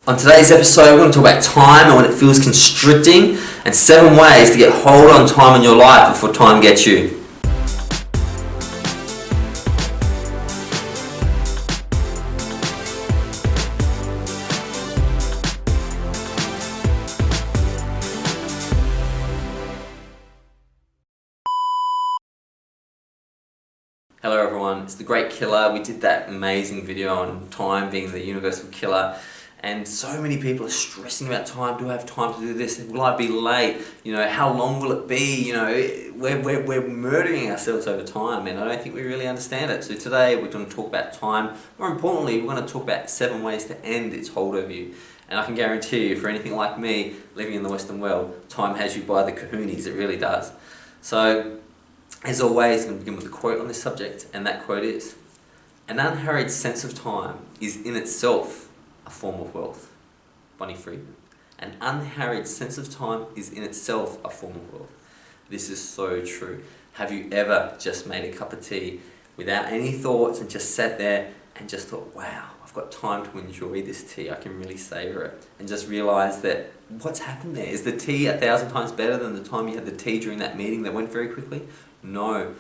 On today's episode, we're going to talk about time and when it feels constricting, and 7 ways to get hold on time in your life before time gets you. Hello everyone, it's the Great Killer. We did that amazing video on time being the universal killer. And so many people are stressing about time. Do I have time to do this? Will I be late? How long will it be? We're murdering ourselves over time, and I don't think we really understand it. So today we're going to talk about time. More importantly, we're going to talk about 7 ways to end its hold over you. And I can guarantee you, for anything like me, living in the Western world, time has you by the kahoonies. It really does. So, as always, I'm going to begin with a quote on this subject, and that quote is, "An unhurried sense of time is in itself a form of wealth." Bonnie Friedman. An unhurried sense of time is in itself a form of wealth. This is so true. Have you ever just made a cup of tea without any thoughts and just sat there and just thought, wow, I've got time to enjoy this tea, I can really savour it, and just realised that what's happened there? Is the tea 1,000 times better than the time you had the tea during that meeting that went very quickly? No.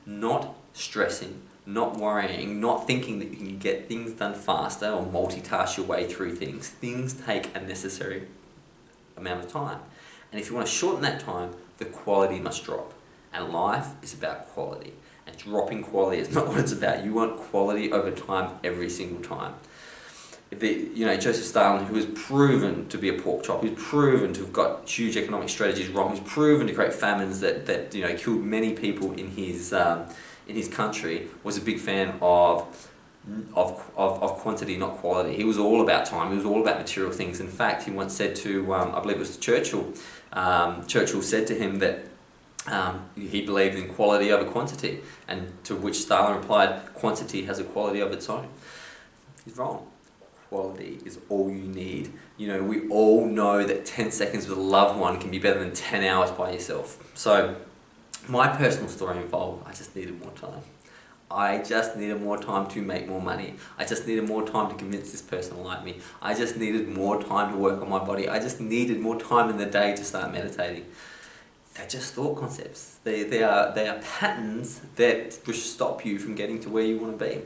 Not stressing, not worrying, not thinking that you can get things done faster or multitask your way through things. Things take a necessary amount of time. And if you want to shorten that time, the quality must drop. And life is about quality. And dropping quality is not what it's about. You want quality over time every single time. Joseph Stalin, who was proven to be a pork chop, who's proven to have got huge economic strategies wrong, who's proven to create famines that killed many people in his country, was a big fan of quantity, not quality. He was all about time. He was all about material things. In fact, he once said to, I believe it was to Churchill, Churchill said to him that he believed in quality over quantity, and to which Stalin replied, "Quantity has a quality of its own." He's wrong. Quality is all you need. We all know that 10 seconds with a loved one can be better than 10 hours by yourself. So, my personal story involved, I just needed more time. I just needed more time to make more money. I just needed more time to convince this person to like me. I just needed more time to work on my body. I just needed more time in the day to start meditating. They're just thought concepts. They are patterns that will stop you from getting to where you want to be.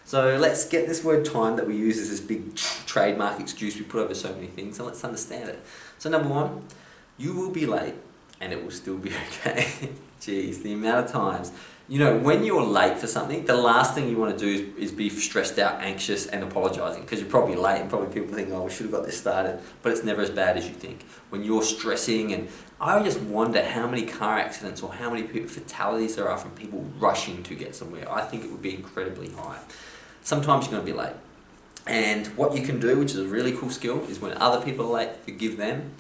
So let's get this word time that we use as this big trademark excuse we put over so many things, and let's understand it. So number 1, you will be late and it will still be okay. Jeez, the amount of times. When you're late for something, the last thing you want to do is be stressed out, anxious and apologising, because you're probably late and probably people think, oh, we should have got this started, but it's never as bad as you think. When you're stressing, and I just wonder how many car accidents or how many fatalities there are from people rushing to get somewhere. I think it would be incredibly high. Sometimes you're going to be late. And what you can do, which is a really cool skill, is when other people are late, forgive them.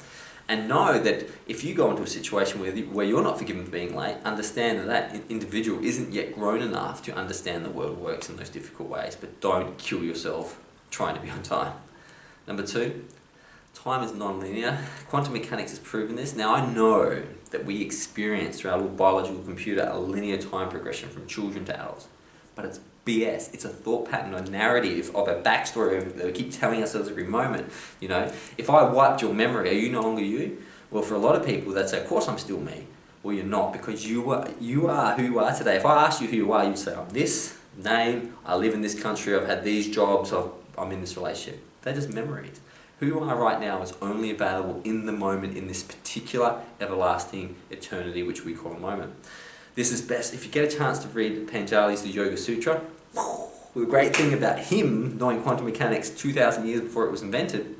And know that if you go into a situation where you're not forgiven for being late, understand that individual isn't yet grown enough to understand the world works in those difficult ways. But don't kill yourself trying to be on time. Number 2, time is nonlinear. Quantum mechanics has proven this. Now I know that we experience through our little biological computer a linear time progression from children to adults. But it's BS. It's a thought pattern, a narrative of a backstory that we keep telling ourselves every moment. If I wiped your memory, are you no longer you? Well, for a lot of people, they'd say, of course I'm still me. Well, you're not, because you are who you are today. If I asked you who you are, you'd say, I'm this name, I live in this country, I've had these jobs, I'm in this relationship. They're just memories. Who you are right now is only available in the moment, in this particular everlasting eternity, which we call a moment. This is best if you get a chance to read Patanjali's The Yoga Sutra. The great thing about him knowing quantum mechanics 2,000 years before it was invented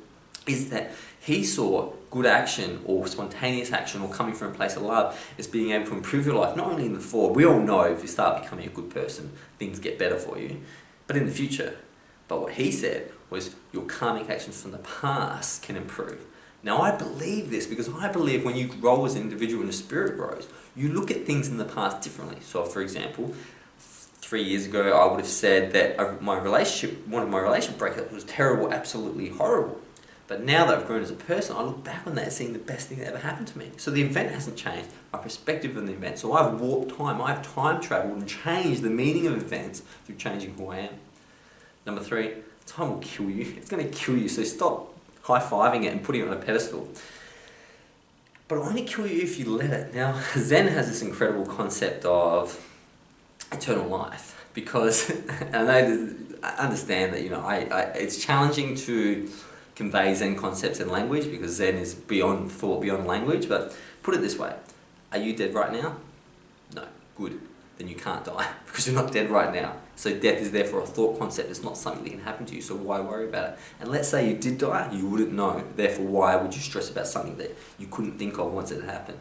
is that he saw good action or spontaneous action or coming from a place of love as being able to improve your life, not only in the forward. We all know if you start becoming a good person, things get better for you, but in the future. But what he said was your karmic actions from the past can improve. Now I believe this because I believe when you grow as an individual and your spirit grows, you look at things in the past differently. So for example, 3 years ago I would have said that one of my relationship breakups was terrible, absolutely horrible. But now that I've grown as a person, I look back on that as seeing the best thing that ever happened to me. So the event hasn't changed, my perspective on the event. So I've warped time, I've time travelled and changed the meaning of events through changing who I am. Number 3, time will kill you. It's going to kill you, so stop high-fiving it and putting it on a pedestal. But it'll only kill you if you let it. Now, Zen has this incredible concept of eternal life, because I understand that, you know, it's challenging to convey Zen concepts in language, because Zen is beyond thought, beyond language. But put it this way: are you dead right now? No. Good. Then you can't die, because you're not dead right now. So death is therefore a thought concept. It's not something that can happen to you, so why worry about it? And let's say you did die, you wouldn't know. Therefore, why would you stress about something that you couldn't think of once it happened?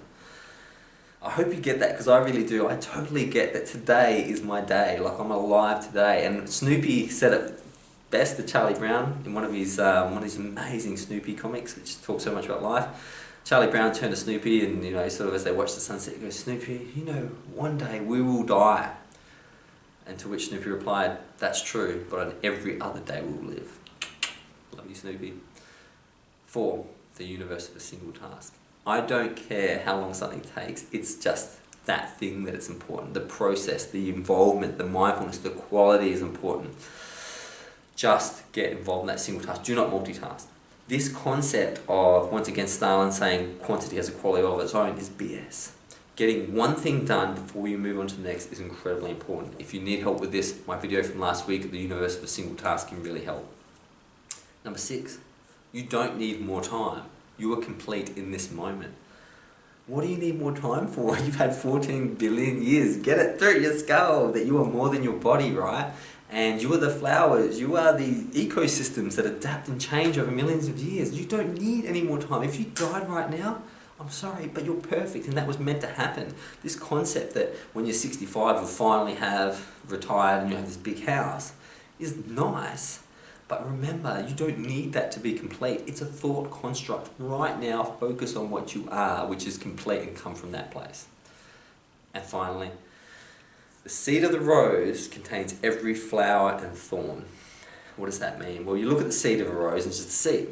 I hope you get that, because I really do. I totally get that today is my day. Like, I'm alive today. And Snoopy said it best to Charlie Brown in one of his amazing Snoopy comics, which talks so much about life. Charlie Brown turned to Snoopy, and, you know, sort of as they watch the sunset, he goes, "Snoopy, you know, one day we will die." And to which Snoopy replied, "That's true, but on every other day we will live." Love you, Snoopy. 4, the universe of a single task. I don't care how long something takes, it's just that thing that it's important. The process, the involvement, the mindfulness, the quality is important. Just get involved in that single task. Do not multitask. This concept of, once again, Stalin saying quantity has a quality of its own is BS. Getting one thing done before you move on to the next is incredibly important. If you need help with this, my video from last week, the universe of a single task, can really help. Number 6, you don't need more time. You are complete in this moment. What do you need more time for? You've had 14 billion years. Get it through your skull that you are more than your body, right? And you are the flowers, you are the ecosystems that adapt and change over millions of years. You don't need any more time. If you died right now, I'm sorry, but you're perfect, and that was meant to happen. This concept that when you're 65 you'll finally have retired and you have this big house is nice. But remember, you don't need that to be complete. It's a thought construct. Right now, focus on what you are, which is complete, and come from that place. And finally, the seed of the rose contains every flower and thorn. What does that mean? Well, you look at the seed of a rose and it's just a seed.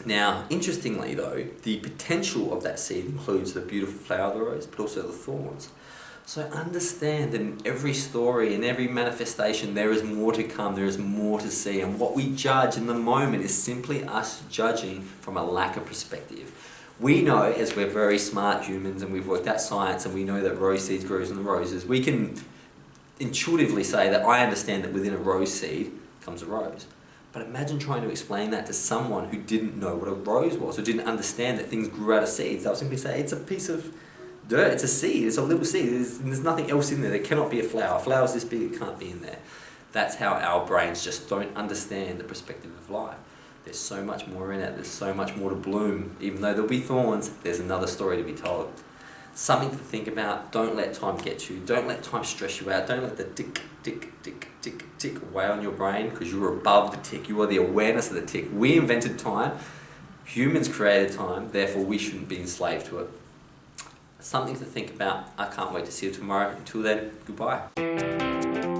Now, interestingly though, the potential of that seed includes the beautiful flower of the rose, but also the thorns. So understand that in every story, in every manifestation, there is more to come, there is more to see. And what we judge in the moment is simply us judging from a lack of perspective. We know, as we're very smart humans and we've worked out science and we know that rose seeds grows in the roses, we can intuitively say that I understand that within a rose seed comes a rose. But imagine trying to explain that to someone who didn't know what a rose was, or didn't understand that things grew out of seeds. They'll simply say, it's a piece of dirt, it's a seed, it's a little seed, there's nothing else in there, there cannot be a flower. A flower's this big, it can't be in there. That's how our brains just don't understand the perspective of life. There's so much more in it, there's so much more to bloom. Even though there'll be thorns, there's another story to be told. Something to think about. Don't let time get you, don't let time stress you out, don't let the tick, tick, tick, tick, tick weigh on your brain, because you're above the tick, you are the awareness of the tick. We invented time, humans created time, therefore we shouldn't be enslaved to it. Something to think about. I can't wait to see you tomorrow. Until then, goodbye.